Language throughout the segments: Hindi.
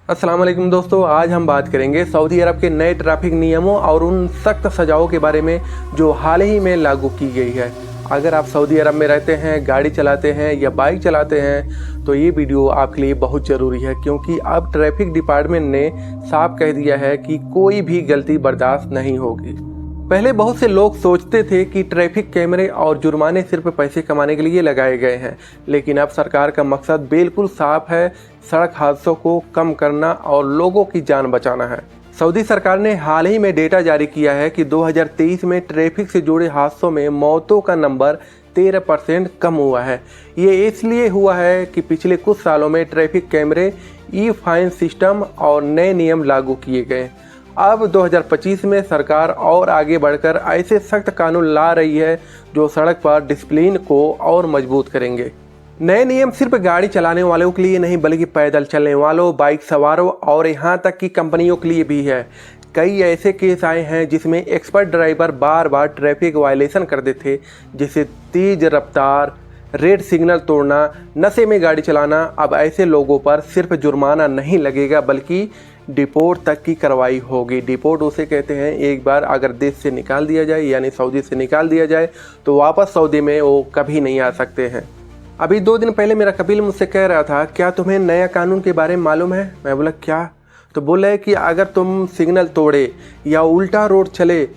अस्सलाम वालेकुम दोस्तों, आज हम बात करेंगे सऊदी अरब के नए ट्रैफिक नियमों और उन सख्त सजाओं के बारे में जो हाल ही में लागू की गई है। अगर आप सऊदी अरब में रहते हैं, गाड़ी चलाते हैं या बाइक चलाते हैं तो ये वीडियो आपके लिए बहुत ज़रूरी है, क्योंकि अब ट्रैफिक डिपार्टमेंट ने साफ कह दिया है कि कोई भी गलती बर्दाश्त नहीं होगी। पहले बहुत से लोग सोचते थे कि ट्रैफिक कैमरे और जुर्माने सिर्फ पैसे कमाने के लिए लगाए गए हैं, लेकिन अब सरकार का मकसद बिल्कुल साफ है, सड़क हादसों को कम करना और लोगों की जान बचाना है। सऊदी सरकार ने हाल ही में डेटा जारी किया है कि 2023 में ट्रैफिक से जुड़े हादसों में मौतों का नंबर 13% कम हुआ है। ये इसलिए हुआ है कि पिछले कुछ सालों में ट्रैफिक कैमरे, ई फाइन सिस्टम और नए नियम लागू किए गए। अब 2025 में सरकार और आगे बढ़कर ऐसे सख्त कानून ला रही है जो सड़क पर डिसिप्लिन को और मजबूत करेंगे। नए नियम सिर्फ गाड़ी चलाने वालों के लिए नहीं, बल्कि पैदल चलने वालों, बाइक सवारों और यहाँ तक कि कंपनियों के लिए भी है। कई ऐसे केस आए हैं जिसमें एक्सपर्ट ड्राइवर बार बार ट्रैफिक वायलेशन करते थे, जैसे तेज रफ्तार, रेड सिग्नल तोड़ना, नशे में गाड़ी चलाना। अब ऐसे लोगों पर सिर्फ जुर्माना नहीं लगेगा, बल्कि डिपोर्ट तक की कार्रवाई होगी। डिपोर्ट उसे कहते हैं, एक बार अगर देश से निकाल दिया जाए, यानी सऊदी से निकाल दिया जाए, तो वापस सऊदी में वो कभी नहीं आ सकते हैं। अभी 2 दिन पहले मेरा कपिल मुझसे कह रहा था, क्या तुम्हें नया कानून के बारे में मालूम है? मैं बोला क्या? तो बोला है कि अगर तुम सिग्नल तोड़े या उल्टा रोड चले,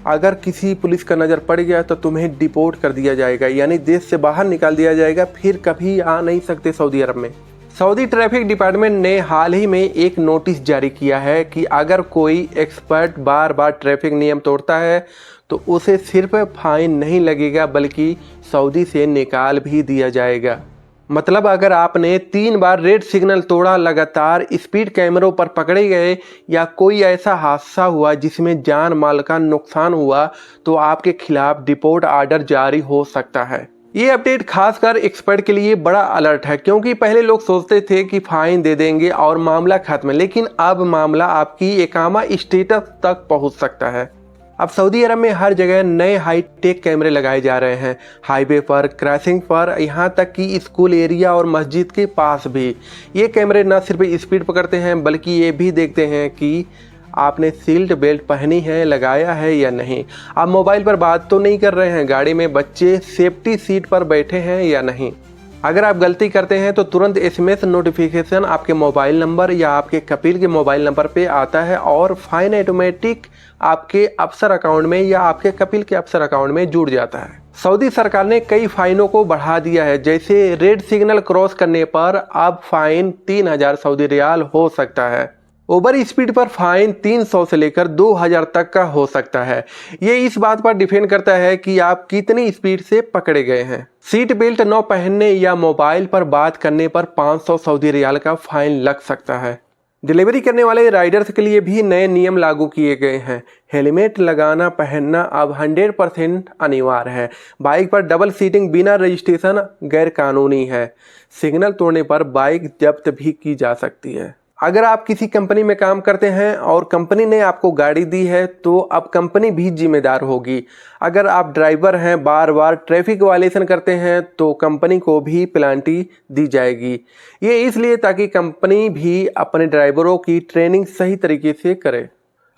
अगर किसी पुलिस का नज़र पड़ गया तो तुम्हें डिपोर्ट कर दिया जाएगा, यानी देश से बाहर निकाल दिया जाएगा, फिर कभी आ नहीं सकते सऊदी अरब में। सऊदी ट्रैफिक डिपार्टमेंट ने हाल ही में एक नोटिस जारी किया है कि अगर कोई एक्सपर्ट बार बार ट्रैफिक नियम तोड़ता है तो उसे सिर्फ फाइन नहीं लगेगा, बल्कि सऊदी से निकाल भी दिया जाएगा। मतलब अगर आपने 3 बार रेड सिग्नल तोड़ा, लगातार स्पीड कैमरों पर पकड़े गए या कोई ऐसा हादसा हुआ जिसमें जान माल का नुकसान हुआ, तो आपके खिलाफ डिपोर्ट आर्डर जारी हो सकता है। ये अपडेट खासकर एक्सपर्ट के लिए बड़ा अलर्ट है, क्योंकि पहले लोग सोचते थे कि फाइन दे देंगे और मामला खत्म, लेकिन अब मामला आपकी इकामा स्टेटस तक पहुंच सकता है। अब सऊदी अरब में हर जगह नए हाईटेक कैमरे लगाए जा रहे हैं, हाईवे पर, क्रॉसिंग पर, यहाँ तक कि स्कूल एरिया और मस्जिद के पास भी। ये कैमरे न सिर्फ स्पीड पकड़ते हैं, बल्कि ये भी देखते हैं कि आपने सीट बेल्ट पहनी है, लगाया है या नहीं। आप मोबाइल पर बात तो नहीं कर रहे हैं, गाड़ी में बच्चे सेफ्टी सीट पर बैठे हैं या नहीं। अगर आप गलती करते हैं तो तुरंत एसएमएस नोटिफिकेशन आपके मोबाइल नंबर या आपके कपिल के मोबाइल नंबर पे आता है और फाइन ऑटोमेटिक आपके अफसर अकाउंट में या आपके कपिल के अफसर अकाउंट में जुड़ जाता है। सऊदी सरकार ने कई फाइनों को बढ़ा दिया है, जैसे रेड सिग्नल क्रॉस करने पर अब फाइन 3000 सऊदी रियाल हो सकता है। ओवर स्पीड पर फाइन 300 से लेकर 2000 तक का हो सकता है। ये इस बात पर डिपेंड करता है कि आप कितनी स्पीड से पकड़े गए हैं। सीट बेल्ट न पहनने या मोबाइल पर बात करने पर 500 सऊदी रियाल का फाइन लग सकता है। डिलीवरी करने वाले राइडर्स के लिए भी नए नियम लागू किए गए हैं। हेलमेट लगाना पहनना अब 100% अनिवार्य है। बाइक पर डबल सीटिंग बिना रजिस्ट्रेशन गैर कानूनी है। सिग्नल तोड़ने पर बाइक जब्त भी की जा सकती है। अगर आप किसी कंपनी में काम करते हैं और कंपनी ने आपको गाड़ी दी है, तो अब कंपनी भी जिम्मेदार होगी। अगर आप ड्राइवर हैं, बार बार ट्रैफिक वायलेशन करते हैं, तो कंपनी को भी पेनल्टी दी जाएगी। ये इसलिए ताकि कंपनी भी अपने ड्राइवरों की ट्रेनिंग सही तरीके से करे।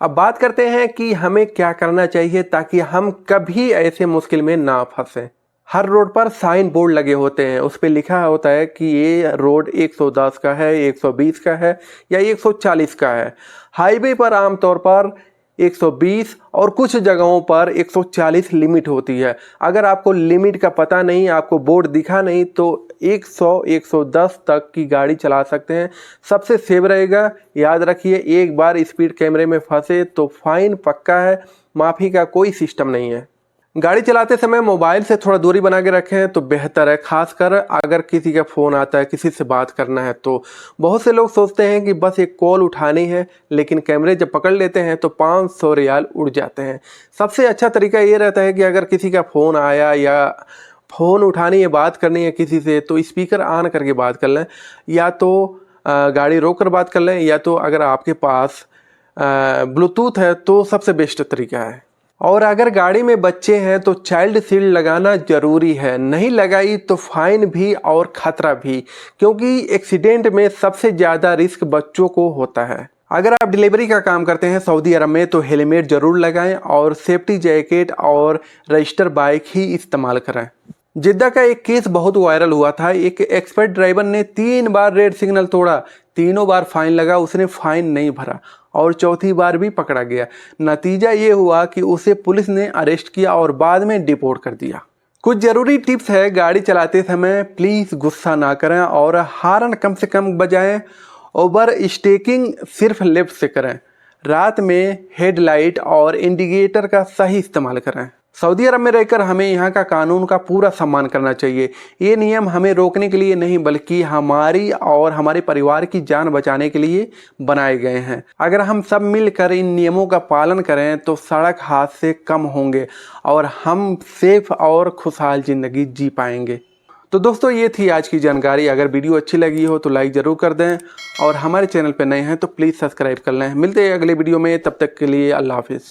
अब बात करते हैं कि हमें क्या करना चाहिए ताकि हम कभी ऐसे मुश्किल में ना फंसें। हर रोड पर साइन बोर्ड लगे होते हैं, उस पर लिखा होता है कि ये रोड 110 का है, 120 का है या 140 का है। हाईवे पर आमतौर पर 120 और कुछ जगहों पर 140 लिमिट होती है। अगर आपको लिमिट का पता नहीं, आपको बोर्ड दिखा नहीं, तो 100-110 तक की गाड़ी चला सकते हैं, सबसे सेफ रहेगा। याद रखिए, एक बार स्पीड कैमरे में फंसे तो फाइन पक्का है, माफ़ी का कोई सिस्टम नहीं है। गाड़ी चलाते समय मोबाइल से थोड़ा दूरी बना के रखें तो बेहतर है, खासकर अगर किसी का फ़ोन आता है, किसी से बात करना है तो। बहुत से लोग सोचते हैं कि बस एक कॉल उठानी है, लेकिन कैमरे जब पकड़ लेते हैं तो 500 रियाल उड़ जाते हैं। सबसे अच्छा तरीका ये रहता है कि अगर किसी का फ़ोन आया या फ़ोन उठानी है, बात करनी है किसी से, तो स्पीकर ऑन करके बात कर लें, या तो गाड़ी रोक कर बात कर लें, या तो अगर आपके पास ब्लूटूथ है तो सबसे बेस्ट तरीका है। और अगर गाड़ी में बच्चे हैं तो चाइल्ड सीट लगाना ज़रूरी है, नहीं लगाई तो फाइन भी और ख़तरा भी, क्योंकि एक्सीडेंट में सबसे ज़्यादा रिस्क बच्चों को होता है। अगर आप डिलीवरी का काम करते हैं सऊदी अरब में तो हेलमेट ज़रूर लगाएं और सेफ्टी जैकेट और रजिस्टर बाइक ही इस्तेमाल करें। जिद्दा का एक केस बहुत वायरल हुआ था। एक एक्सपर्ट ड्राइवर ने 3 बार रेड सिग्नल तोड़ा, तीनों बार फाइन लगा, उसने फाइन नहीं भरा और चौथी बार भी पकड़ा गया। नतीजा ये हुआ कि उसे पुलिस ने अरेस्ट किया और बाद में डिपोर्ट कर दिया। कुछ ज़रूरी टिप्स है, गाड़ी चलाते समय प्लीज़ गुस्सा ना करें और हॉर्न कम से कम बजाएं। ओवर स्टेकिंग सिर्फ लेफ्ट से करें। रात में हेडलाइट और इंडिकेटर का सही इस्तेमाल करें। सऊदी अरब में रहकर हमें यहाँ का कानून का पूरा सम्मान करना चाहिए। ये नियम हमें रोकने के लिए नहीं बल्कि हमारी और हमारे परिवार की जान बचाने के लिए बनाए गए हैं। अगर हम सब मिलकर इन नियमों का पालन करें तो सड़क हादसे कम होंगे और हम सेफ और खुशहाल ज़िंदगी जी पाएंगे। तो दोस्तों ये थी आज की जानकारी। अगर वीडियो अच्छी लगी हो तो लाइक ज़रूर कर दें और हमारे चैनल पर नए हैं तो प्लीज़ सब्सक्राइब कर लें। मिलते हैं अगले वीडियो में, तब तक के लिए अल्लाह हाफिज़।